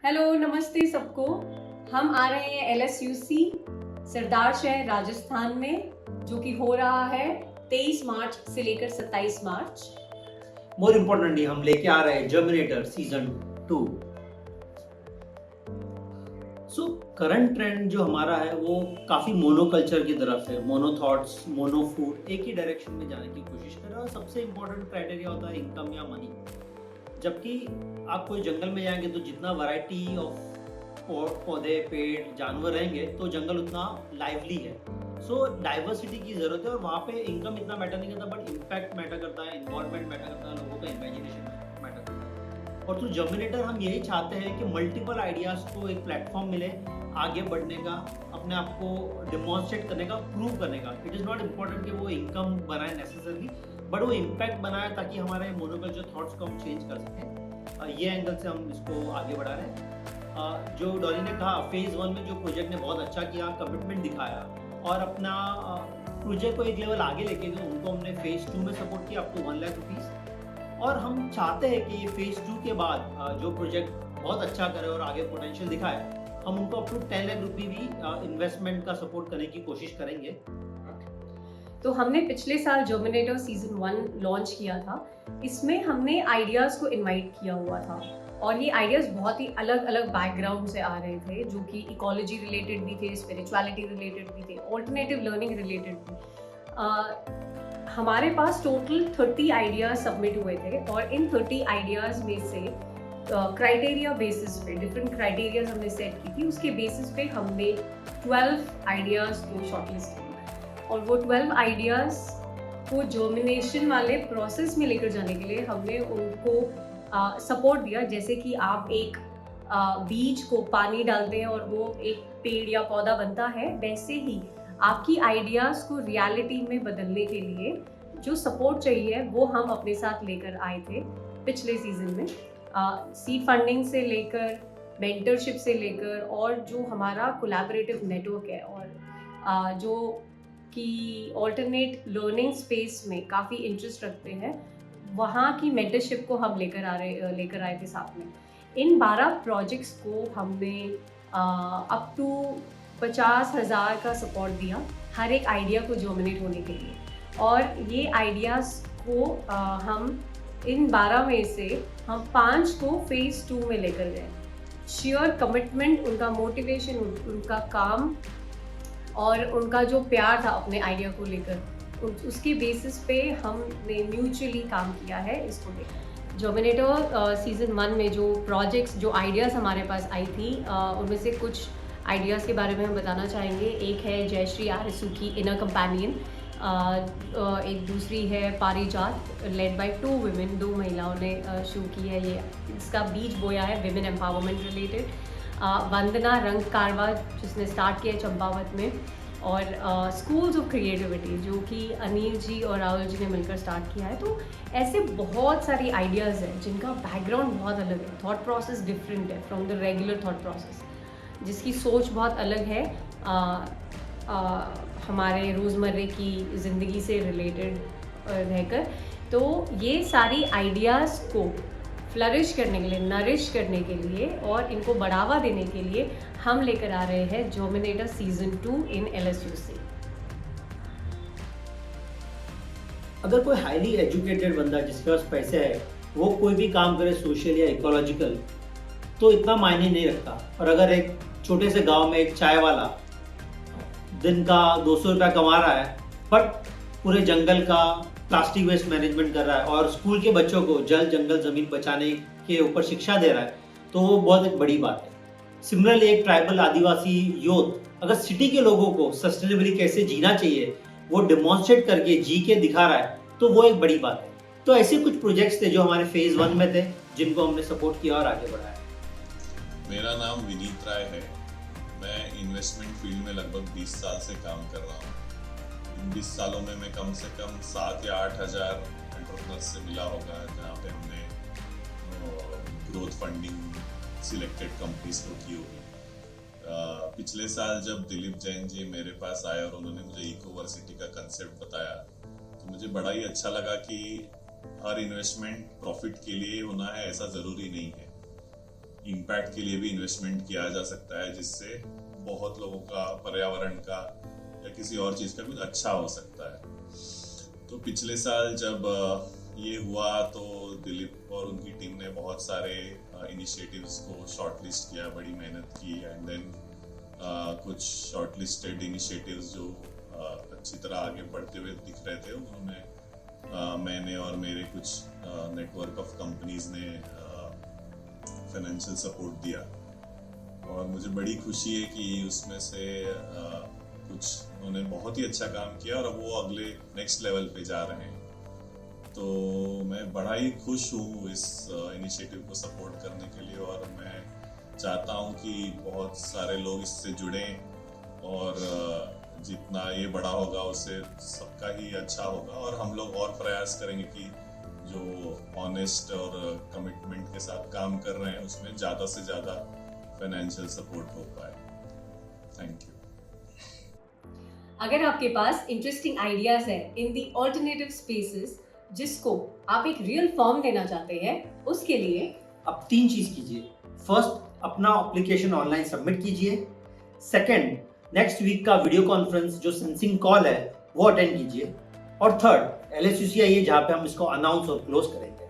Hello नमस्ते सबको। हम आ रहे हैं LSUC सरदार शहर राजस्थान में, जो कि हो रहा है 23 मार्च से लेकर 27 मार्च। मोर इम्पोर्टेंटली हम लेके आ रहे हैं germinator season 2। So current trend जो हमारा है वो काफ़ी मोनोकल्चर की तरफ है, मोनो थॉट्स, मोनो फूड, एक ही डायरेक्शन में जाने की कोशिश कर रहा है। और सबसे इम्पोर्टेंट क्राइटेरिया होता है इनकम या मनी। जबकि आप कोई जंगल में जाएंगे तो जितना वैरायटी ऑफ पौधे, पेड़, जानवर रहेंगे तो जंगल उतना लाइवली है। सो डाइवर्सिटी की ज़रूरत है और वहाँ पे इनकम इतना मैटर नहीं करता, बट इम्पैक्ट मैटर करता है, इन्वायरमेंट मैटर करता है, लोगों का इमेजिनेशन मैटर करता है। और थ्रू जर्मिनेटर हम यही चाहते हैं कि मल्टीपल आइडियाज़ को एक प्लेटफॉर्म मिले आगे बढ़ने का, अपने आप को डिमॉन्स्ट्रेट करने का, प्रूव करने का। इट इज़ नॉट इम्पॉर्टेंट कि वो इनकम बनाए नेसेसरली, बट वो इम्पैक्ट बनाए ताकि हमारे मोनोकल्चर थॉट्स को हम चेंज कर सकें। ये एंगल से हम इसको आगे बढ़ा रहे हैं। जो डॉली ने कहा, फेज़ 1 में जो प्रोजेक्ट ने बहुत अच्छा किया, कमिटमेंट दिखाया और अपना प्रोजेक्ट को एक लेवल आगे लेके गए, उनको हमने फेज़ 2 में सपोर्ट किया अप टू 1 लाख रुपीज़। और हम चाहते हैं कि ये फेज़ 2 के बाद जो प्रोजेक्ट बहुत अच्छा करे और आगे पोटेंशियल दिखाए, हम उनको अप टू 10 लाख रुपये भी इन्वेस्टमेंट का सपोर्ट करने की कोशिश करेंगे। तो हमने पिछले साल जर्मिनेटर सीजन 1 लॉन्च किया था। इसमें हमने आइडियाज़ को इनवाइट किया हुआ था और ये आइडियाज़ बहुत ही अलग अलग बैकग्राउंड से आ रहे थे, जो कि इकोलॉजी रिलेटेड भी थे, स्पिरिचुअलिटी रिलेटेड भी थे, ऑल्टरनेटिव लर्निंग रिलेटेड भी। हमारे पास टोटल 30 आइडियाज़ सबमिट हुए थे और इन 30 आइडियाज़ में से क्राइटेरिया बेसिस पे, डिफरेंट क्राइटेरियाज हमने सेट की थी, उसके बेसिस पे हमने 12 आइडियाज़ को शॉर्टलिस्ट किया और वो 12 आइडियाज़ को जर्मिनेशन वाले प्रोसेस में लेकर जाने के लिए हमने उनको सपोर्ट दिया। जैसे कि आप एक बीज को पानी डालते हैं और वो एक पेड़ या पौधा बनता है, वैसे ही आपकी आइडियाज़ को रियलिटी में बदलने के लिए जो सपोर्ट चाहिए वो हम अपने साथ लेकर आए थे पिछले सीजन में। सीड फंडिंग से लेकर, मेंटरशिप से लेकर, और जो हमारा कोलैबोरेटिव नेटवर्क है और जो कि ऑल्टरनेट लर्निंग स्पेस में काफ़ी इंटरेस्ट रखते हैं, वहाँ की मेंटरशिप को हम लेकर आए थे साथ में। इन 12 प्रोजेक्ट्स को हमने अप टू 50,000 का सपोर्ट दिया हर एक आइडिया को जर्मिनेट होने के लिए। और ये आइडियाज़ को हम इन 12 में से हम 5 को फेज़ 2 में लेकर गए। श्योर कमिटमेंट, उनका मोटिवेशन, उनका काम और उनका जो प्यार था अपने आइडिया को लेकर, उसके बेसिस पे हमने म्यूचुअली काम किया है इसको लेकर। जर्मिनेटर सीजन 1 में जो प्रोजेक्ट्स, जो आइडियाज़ हमारे पास आई थी, उनमें से कुछ आइडियाज़ के बारे में हम बताना चाहेंगे। एक है जयश्री आरसू की इनर कंपेनियन, एक दूसरी है पारिजात, लेड बाय 2 वुमेन, 2 महिलाओं ने शुरू की है। ये इसका बीज बोया है विमेन एम्पावरमेंट रिलेटेड। वंदना रंग कारवा, जिसने स्टार्ट किया है चंपावत में, और स्कूल्स ऑफ क्रिएटिविटी, जो कि अनिल जी और राहुल जी ने मिलकर स्टार्ट किया है। तो ऐसे बहुत सारी आइडियाज़ हैं जिनका बैकग्राउंड बहुत अलग है, थॉट प्रोसेस डिफरेंट है from the regular thought process, जिसकी सोच बहुत अलग है हमारे रोज़मर्रे की ज़िंदगी से रिलेटेड रहकर। तो ये सारी आइडियाज़ को फ्लरिश करने के लिए, नरिश करने के लिए और इनको बढ़ावा देने के लिए हम लेकर आ रहे हैं जर्मिनेटर सीजन 2 इन LSUC। अगर कोई हाईली एजुकेटेड बंदा जिसके पास पैसे है, वो कोई भी काम करे सोशल या इकोलॉजिकल, तो इतना मायने नहीं रखता। और अगर एक छोटे से गांव में एक चाय वाला दिन का 200 रुपया कमा रहा है, बट पूरे जंगल का प्लास्टिक वेस्ट मैनेजमेंट कर रहा है और स्कूल के बच्चों को जल, जंगल, ज़मीन बचाने के ऊपर शिक्षा दे रहा है, तो वो बहुत एक बड़ी बात है। सिमिलरली एक ट्राइबल आदिवासी यूथ अगर सिटी के लोगों को सस्टेनेबली कैसे जीना चाहिए वो डिमॉन्स्ट्रेट करके जी के दिखा रहा है, तो वो एक बड़ी बात है। तो ऐसे कुछ प्रोजेक्ट्स थे जो हमारे फेज़ 1 में थे, जिनको हमने सपोर्ट किया और आगे बढ़ाया। मेरा नाम विनीत राय है। मैं इन्वेस्टमेंट फील्ड में लगभग 20 साल से काम कर रहा हूँ। इन 20 सालों में मैं कम से कम 7 या 8 हज़ार एंटरप्रेन्योर्स से मिला होगा, जहाँ पे हमने ग्रोथ फंडिंग सिलेक्टेड कंपनीज को की होगी। पिछले साल जब दिलीप जैन जी मेरे पास आए और उन्होंने मुझे इकोवर्सिटी का कंसेप्ट बताया, तो मुझे बड़ा ही अच्छा लगा कि हर इन्वेस्टमेंट प्रॉफिट के लिए होना है ऐसा ज़रूरी नहीं है। इम्पैक्ट के लिए भी इन्वेस्टमेंट किया जा सकता है, जिससे बहुत लोगों का, पर्यावरण का या किसी और चीज़ का कुछ अच्छा हो सकता है। तो पिछले साल जब ये हुआ तो दिलीप और उनकी टीम ने बहुत सारे इनिशिएटिव्स को शॉर्टलिस्ट किया, बड़ी मेहनत की, एंड देन कुछ शॉर्टलिस्टेड इनिशिएटिव्स जो अच्छी तरह आगे बढ़ते हुए दिख रहे थे, उन्होंने मैंने और मेरे कुछ नेटवर्क ऑफ कंपनीज ने फाइनेंशियल सपोर्ट दिया, और मुझे बड़ी खुशी है कि उसमें से कुछ उन्होंने बहुत ही अच्छा काम किया और अब वो अगले नेक्स्ट लेवल पे जा रहे हैं। तो मैं बड़ा ही खुश हूँ इस इनिशिएटिव को सपोर्ट करने के लिए, और मैं चाहता हूँ कि बहुत सारे लोग इससे जुड़ें और जितना ये बड़ा होगा उससे सबका ही अच्छा होगा, और हम लोग और प्रयास करेंगे कि जो ऑनेस्ट और कमिटमेंट के साथ काम कर रहे हैं उसमें ज़्यादा से ज़्यादा फाइनेंशियल सपोर्ट हो पाए। Thank you. अगर आपके पास इंटरेस्टिंग आइडियाज है इन दी ऑल्टरनेटिव स्पेसेस जिसको आप एक रियल फॉर्म देना चाहते हैं, उसके लिए अब 3 चीज कीजिए। फर्स्ट, अपना एप्लीकेशन ऑनलाइन सबमिट कीजिए। सेकंड, नेक्स्ट वीक का वीडियो कॉन्फ्रेंस जो सेंसिंग कॉल है वो अटेंड कीजिए। और थर्ड, LSUC आइए जहाँ पे हम इसको अनाउंस और क्लोज करेंगे।